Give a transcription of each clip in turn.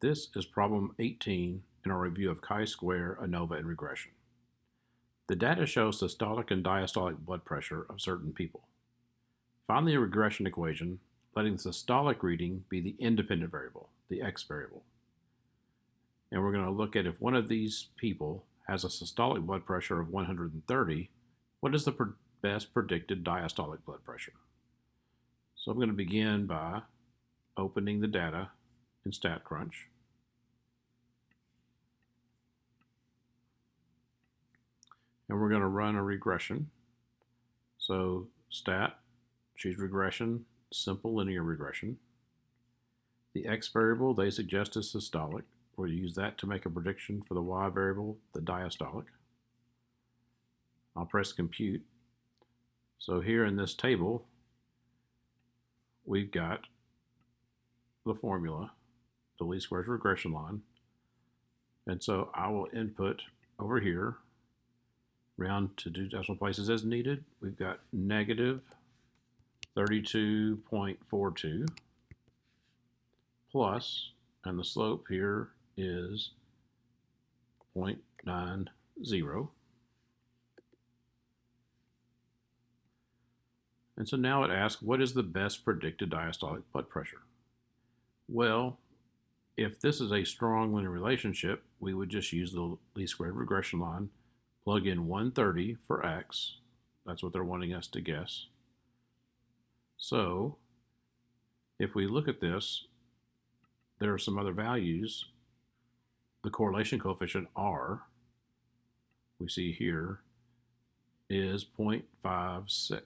This is problem 18 in our review of chi-square, ANOVA, and regression. The data shows systolic and diastolic blood pressure of certain people. Find the regression equation, letting the systolic reading be the independent variable, the x variable. And we're going to look at if one of these people has a systolic blood pressure of 130, what is the best predicted diastolic blood pressure? So I'm going to begin by opening the data in StatCrunch. And we're going to run a regression. So stat, choose regression, simple linear regression. The x variable they suggest is systolic. We'll use that to make a prediction for the y variable, the diastolic. I'll press compute. So here in this table, we've got the formula, the least squares regression line. And so I will input over here, round to two decimal places as needed. We've got negative 32.42 plus, and the slope here is 0.90. And so now it asks, what is the best predicted diastolic blood pressure? Well, if this is a strong linear relationship, we would just use the least squared regression line, plug in 130 for x. That's what they're wanting us to guess. So if we look at this, there are some other values. The correlation coefficient R, we see here, is 0.56.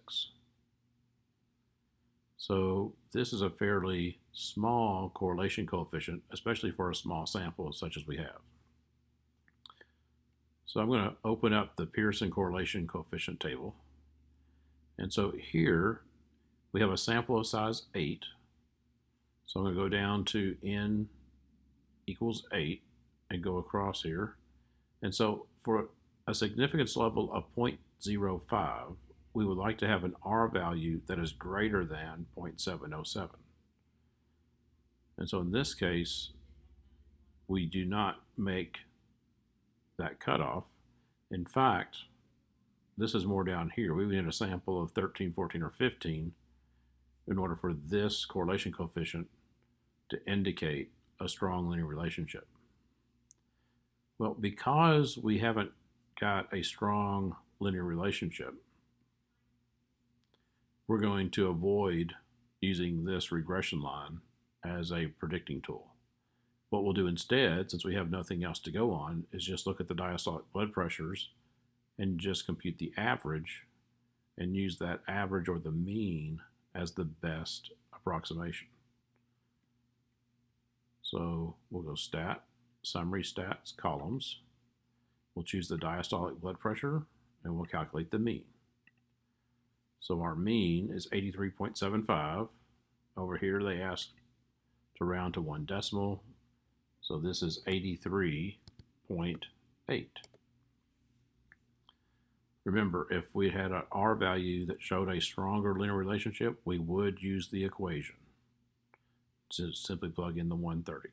So this is a fairly small correlation coefficient, especially for a small sample such as we have. So I'm going to open up the Pearson correlation coefficient table. And so here we have a sample of size 8. So I'm going to go down to n equals 8 and go across here. And so for a significance level of 0.05, we would like to have an R value that is greater than 0.707. And so in this case, we do not make that cutoff. In fact, this is more down here. We need a sample of 13, 14, or 15 in order for this correlation coefficient to indicate a strong linear relationship. Well, because we haven't got a strong linear relationship, we're going to avoid using this regression line as a predicting tool. What we'll do instead, since we have nothing else to go on, is just look at the diastolic blood pressures and just compute the average and use that average or the mean as the best approximation. So we'll go stat, summary stats, columns. We'll choose the diastolic blood pressure and we'll calculate the mean. So our mean is 83.75. Over here they asked to round to one decimal. So this is 83.8. Remember, if we had an R value that showed a stronger linear relationship, we would use the equation to simply plug in the 130.